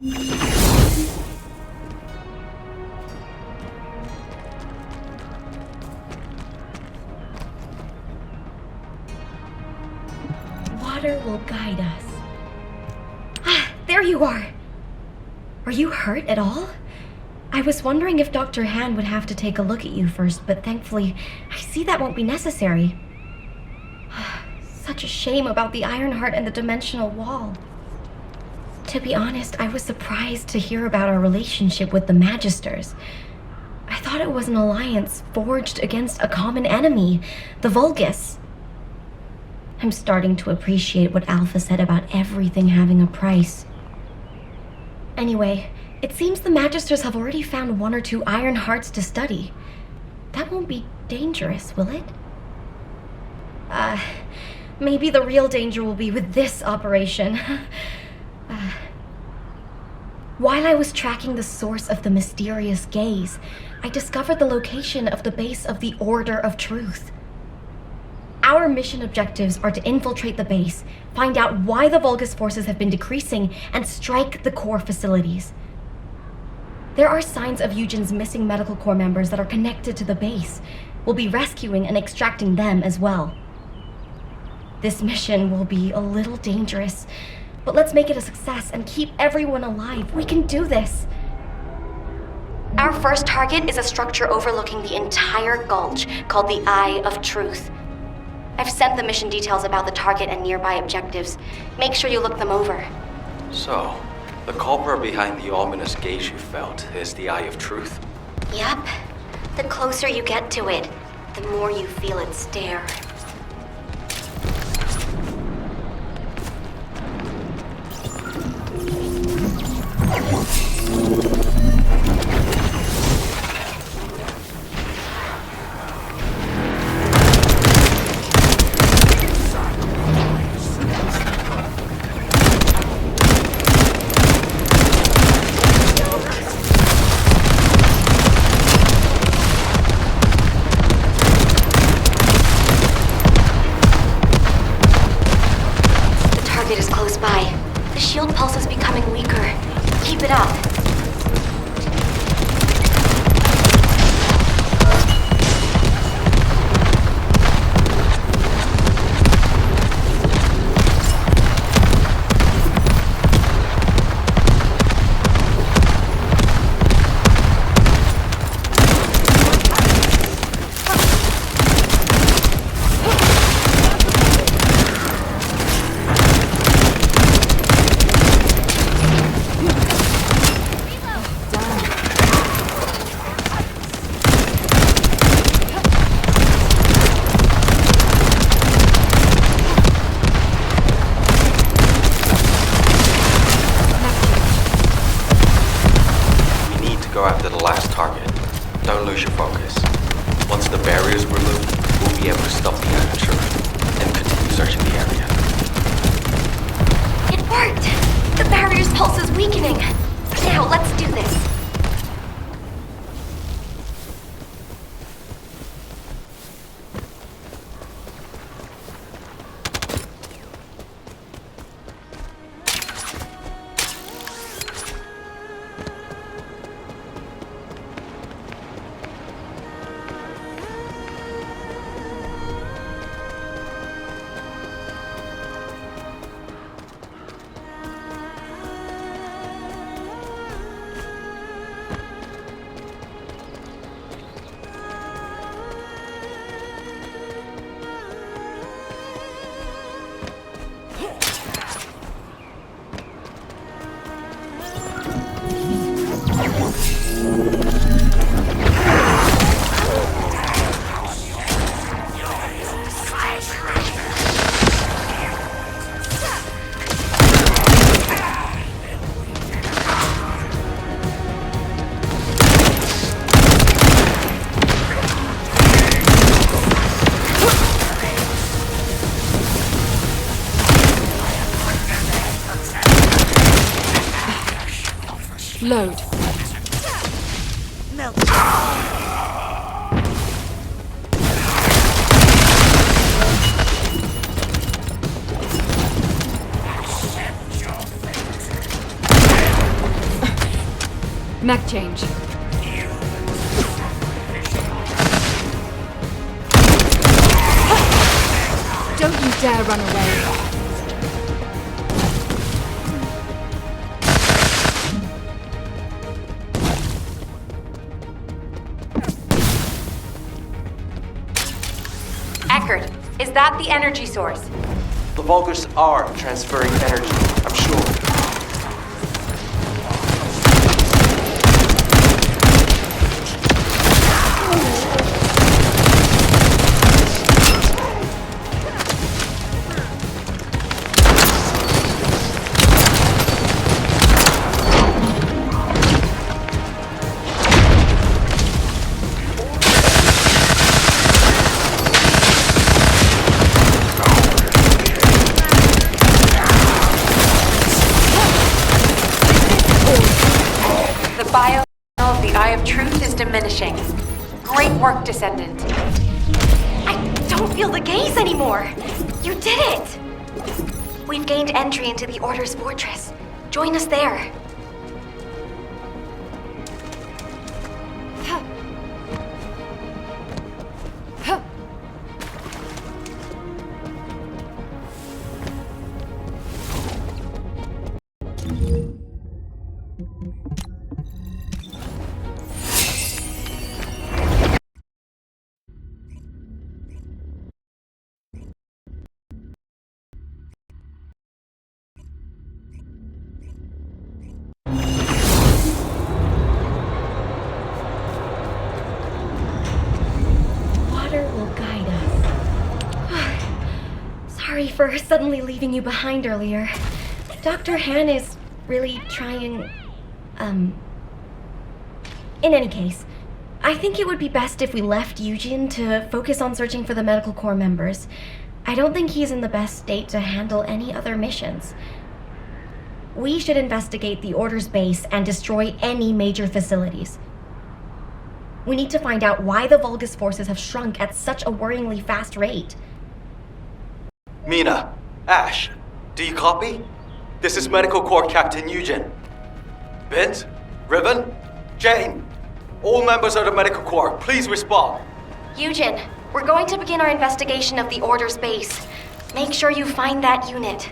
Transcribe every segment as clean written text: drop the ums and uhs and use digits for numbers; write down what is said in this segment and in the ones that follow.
Water will guide us. Ah, there you are! Are you hurt at all? I was wondering if Dr. Han would have to take a look at you first, but thankfully, I see that won't be necessary. Such a shame about the Ironheart and the dimensional wall. To be honest, I was surprised to hear about our relationship with the Magisters. I thought it was an alliance forged against a common enemy, the Vulgus. I'm starting to appreciate what Alpha said about everything having a price. Anyway, it seems the Magisters have already found 1 or 2 Ironhearts to study. That won't be dangerous, will it? Maybe the real danger will be with this operation. While I was tracking the source of the mysterious gaze, I discovered the location of the base of the Order of Truth. Our mission objectives are to infiltrate the base, find out why the Vulgus forces have been decreasing, and strike the core facilities. There are signs of Eugen's missing medical corps members that are connected to the base. We'll be rescuing and extracting them as well. This mission will be a little dangerous, but let's make it a success and keep everyone alive. We can do this. Our first target is a structure overlooking the entire gulch called the Eye of Truth. I've sent the mission details about the target and nearby objectives. Make sure you look them over. So, the culprit behind the ominous gaze you felt is the Eye of Truth? Yup. The closer you get to it, the more you feel it stare. The shield pulse is becoming weaker. Keep it up. Go after the last target. Don't lose your focus. Once the barriers were removed, we'll be able to stop the aperture and continue searching the area. It worked! The barrier's pulse is weakening. Now, let's do this. Load. Melt. Mech change. Don't you dare run away. Eckert, is that the energy source? The Vulgars are transferring energy, I'm sure. Diminishing. Great work, Descendant. I don't feel the gaze anymore. You did it. We've gained entry into the Order's fortress. Join us there. Sorry for suddenly leaving you behind earlier. Dr. Han is really trying, In any case, I think it would be best if we left Eugene to focus on searching for the Medical Corps members. I don't think he's in the best state to handle any other missions. We should investigate the Order's base and destroy any major facilities. We need to find out why the Vulgus forces have shrunk at such a worryingly fast rate. Mina, Ash, do you copy? This is Medical Corps Captain Eugene. Bint, Ribbon, Jane, all members of the Medical Corps, please respond. Eugene, we're going to begin our investigation of the Order's base. Make sure you find that unit.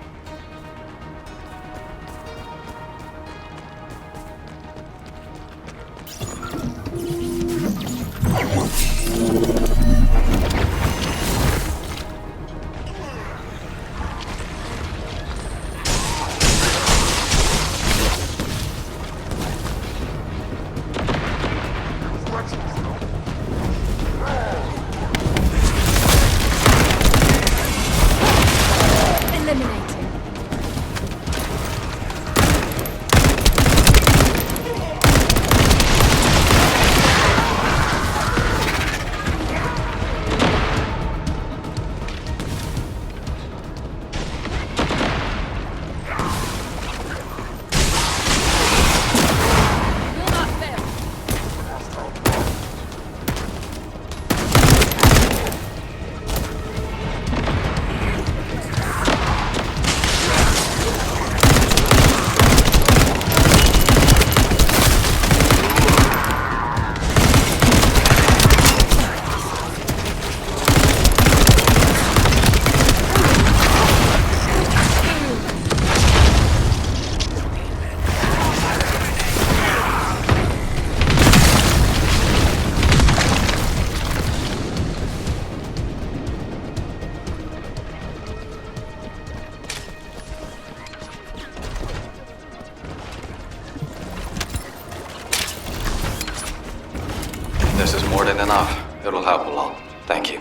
This is more than enough. It'll help a lot. Thank you.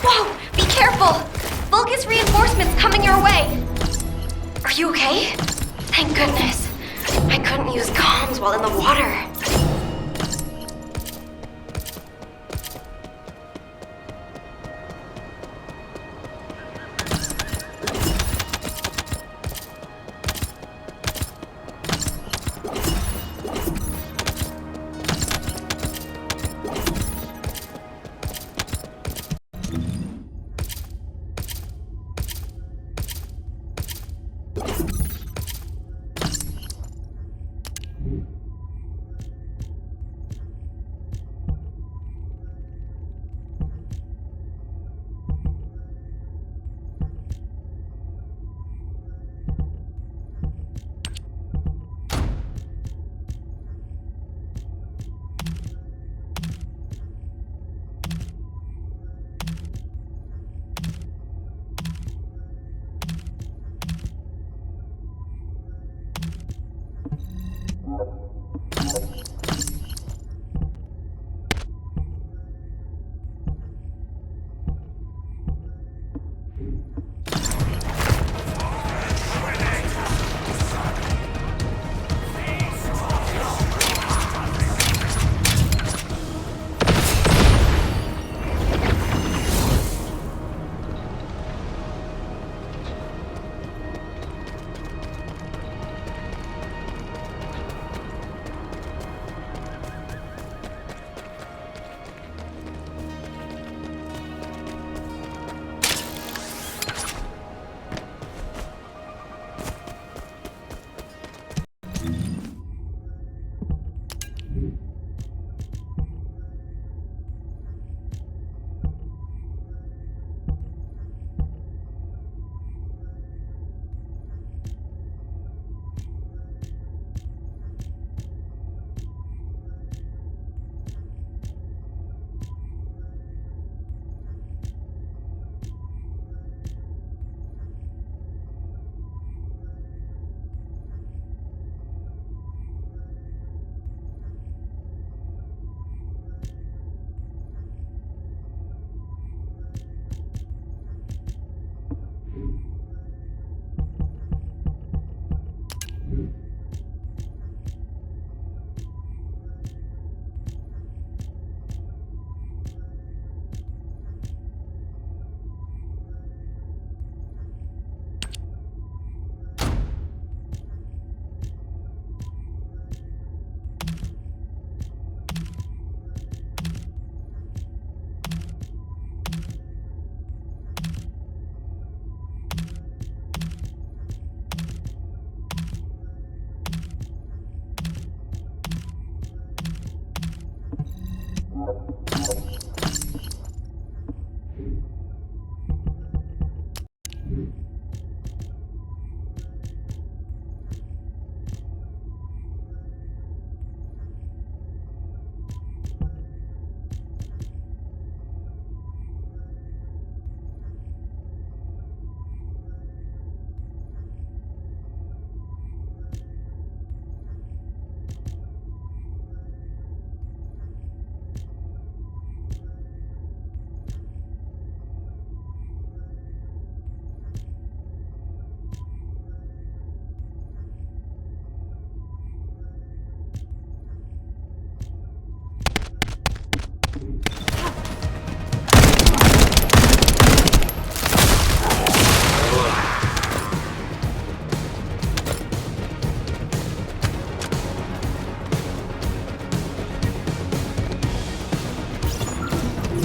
Whoa! Be careful! Vulgus reinforcements coming your way! Are you okay? Thank goodness. I couldn't use comms while in the water.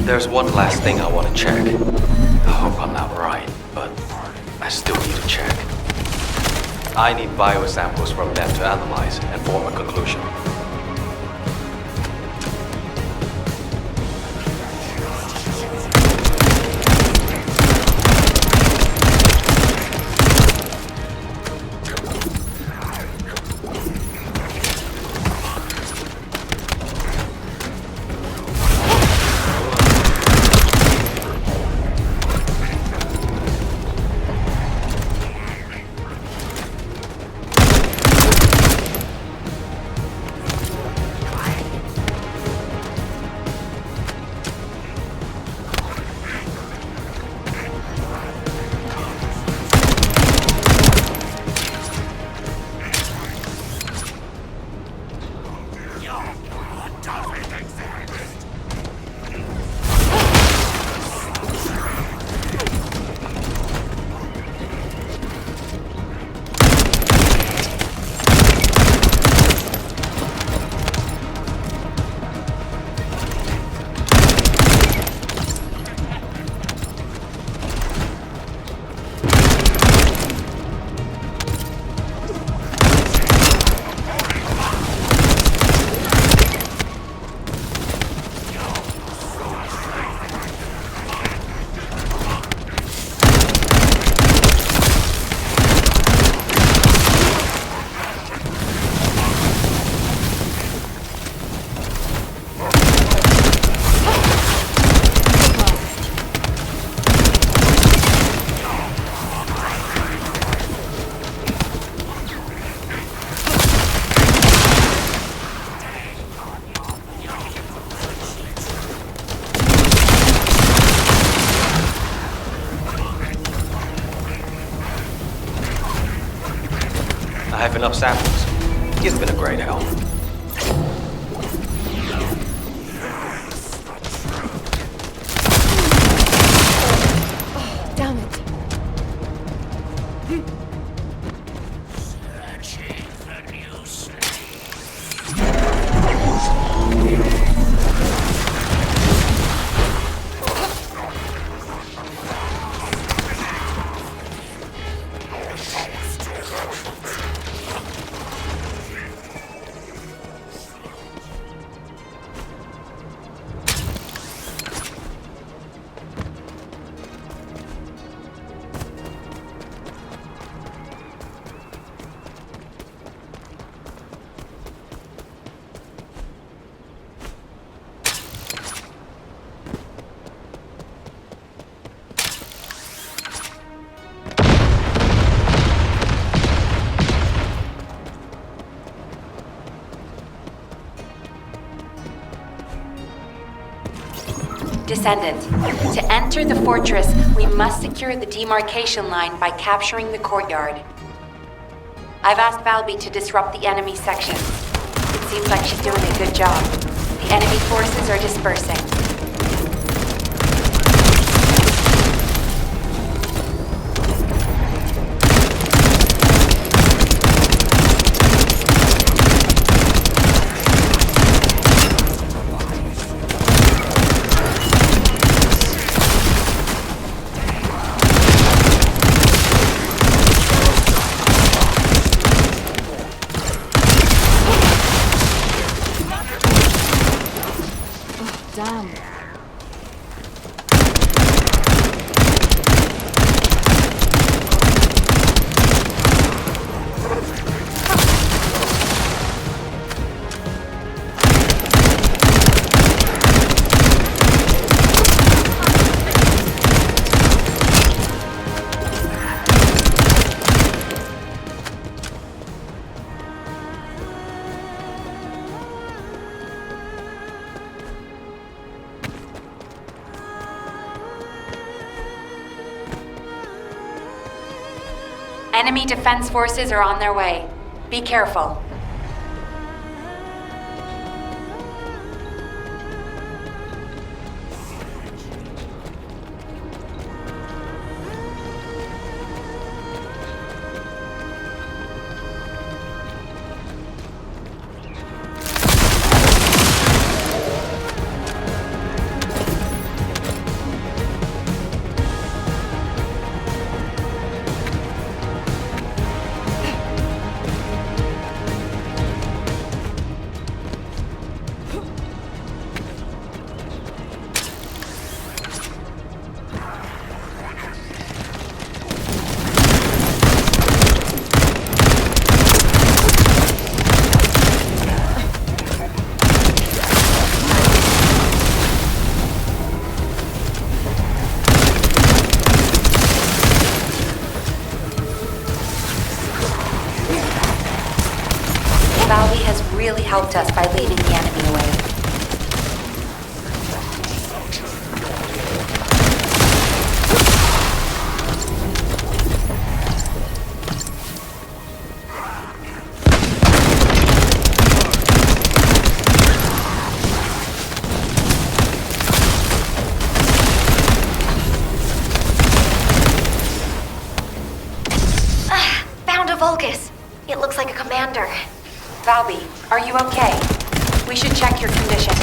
There's one last thing I want to check. I hope I'm not right, but I still need to check. I need biosamples from them to analyze and form a conclusion. I have enough samples. He's been a great help. Damn it. Descendant, to enter the fortress, we must secure the demarcation line by capturing the courtyard. I've asked Valby to disrupt the enemy section. It seems like she's doing a good job. The enemy forces are dispersing. Damn. Enemy defense forces are on their way. Be careful. helped us by leading the enemy away. Found a Vulgus. It looks like a commander. Valby, are you okay? We should check your condition.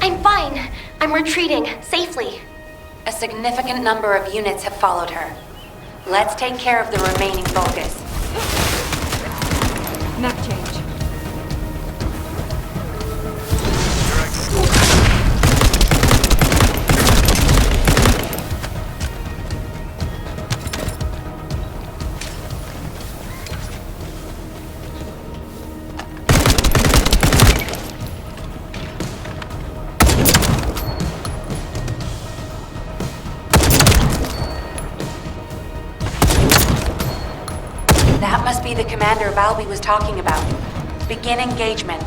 I'm fine. I'm retreating safely. A significant number of units have followed her. Let's take care of the remaining Vulgus. Map change. That must be the commander Valby was talking about. Begin engagement.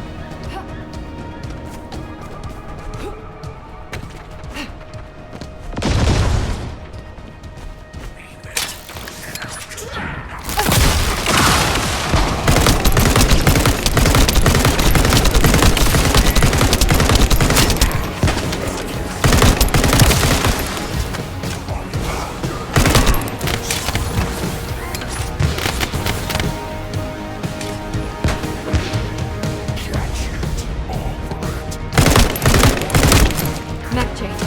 Map change.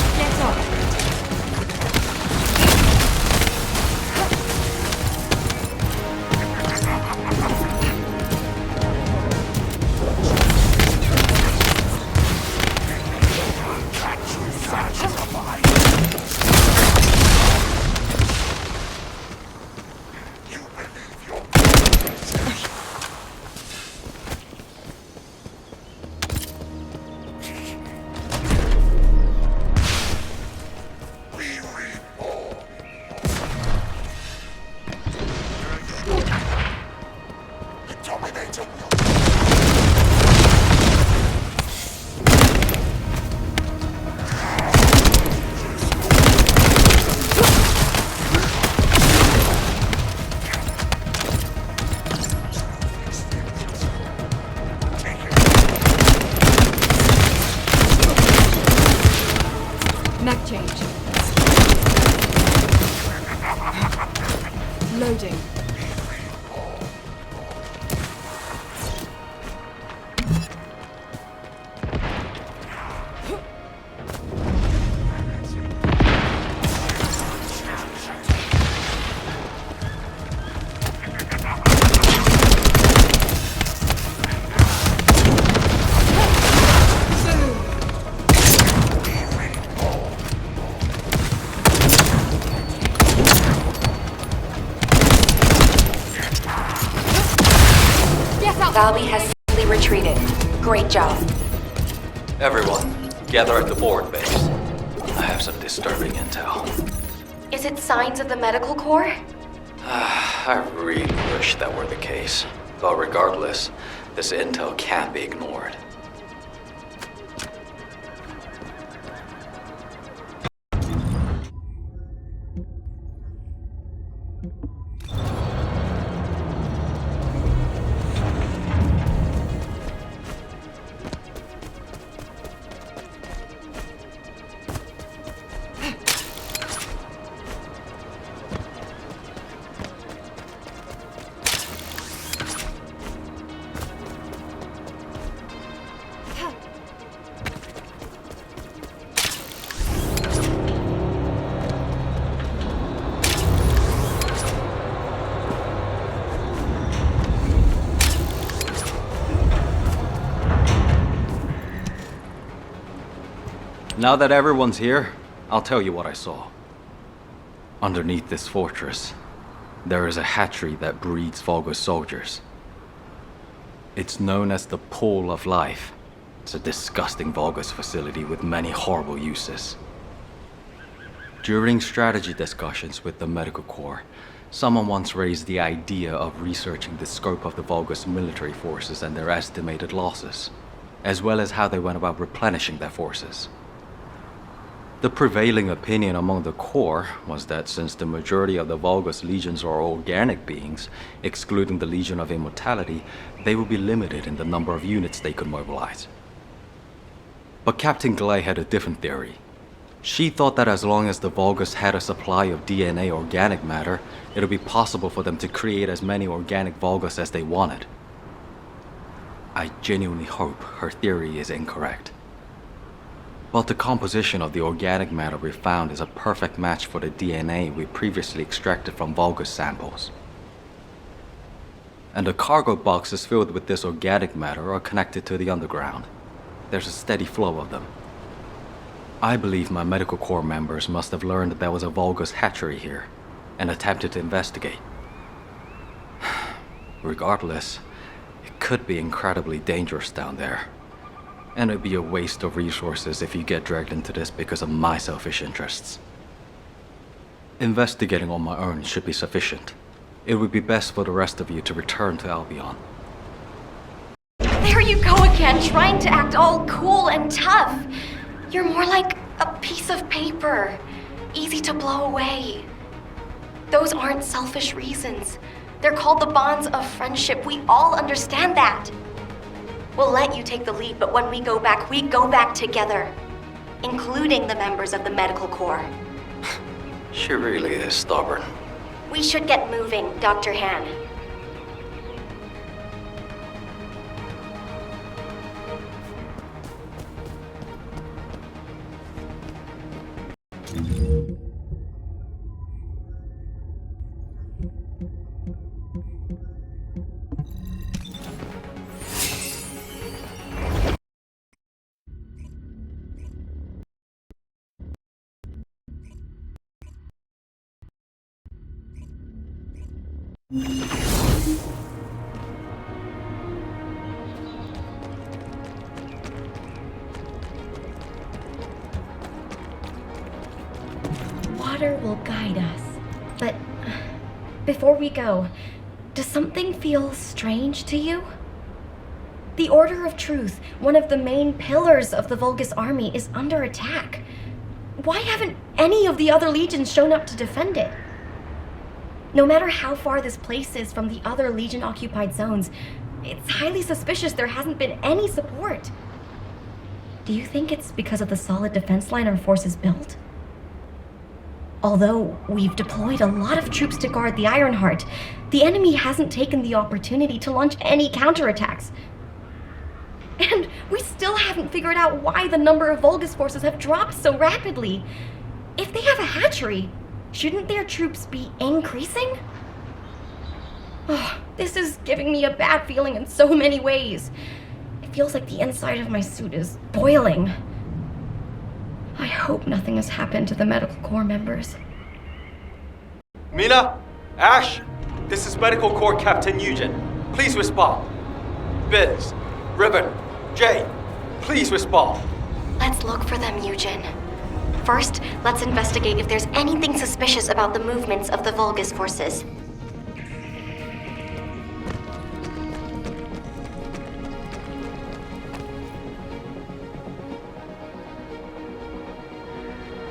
Get off. Map change. Loading. Valby has safely retreated. Great job. Everyone, gather at the forward base. I have some disturbing intel. Is it signs of the medical corps? I really wish that were the case. But regardless, this intel can't be ignored. Now that everyone's here, I'll tell you what I saw. Underneath this fortress, there is a hatchery that breeds Vulgus soldiers. It's known as the Pool of Life. It's a disgusting Vulgus facility with many horrible uses. During strategy discussions with the Medical Corps, someone once raised the idea of researching the scope of the Vulgus military forces and their estimated losses, as well as how they went about replenishing their forces. The prevailing opinion among the Corps was that since the majority of the Vulgus legions are organic beings, excluding the Legion of Immortality, they would be limited in the number of units they could mobilize. But Captain Glay had a different theory. She thought that as long as the Vulgus had a supply of DNA organic matter, it would be possible for them to create as many organic Vulgus as they wanted. I genuinely hope her theory is incorrect. But the composition of the organic matter we found is a perfect match for the DNA we previously extracted from Vulgus samples. And the cargo boxes filled with this organic matter are connected to the underground. There's a steady flow of them. I believe my Medical Corps members must have learned that there was a Vulgus hatchery here, and attempted to investigate. Regardless, it could be incredibly dangerous down there. And it'd be a waste of resources if you get dragged into this because of my selfish interests. Investigating on my own should be sufficient. It would be best for the rest of you to return to Albion. There you go again, trying to act all cool and tough. You're more like a piece of paper, easy to blow away. Those aren't selfish reasons. They're called the bonds of friendship. We all understand that. We'll let you take the lead, but when we go back together, including the members of the Medical Corps. She really is stubborn. We should get moving, Dr. Han. Water will guide us. But before we go, does something feel strange to you? The Order of Truth, one of the main pillars of the Vulgus army, is under attack. Why haven't any of the other legions shown up to defend it? No matter how far this place is from the other Legion-occupied zones, it's highly suspicious there hasn't been any support. Do you think it's because of the solid defense line our forces built? Although we've deployed a lot of troops to guard the Ironheart, the enemy hasn't taken the opportunity to launch any counterattacks. And we still haven't figured out why the number of Vulgus forces have dropped so rapidly. If they have a hatchery, shouldn't their troops be increasing? Oh, this is giving me a bad feeling in so many ways. It feels like the inside of my suit is boiling. I hope nothing has happened to the Medical Corps members. Mina? Ash? This is Medical Corps Captain Nugent. Please respond. Biz, Ribbon, Jay, please respond. Let's look for them, Eugen. First, let's investigate if there's anything suspicious about the movements of the Vulgus forces.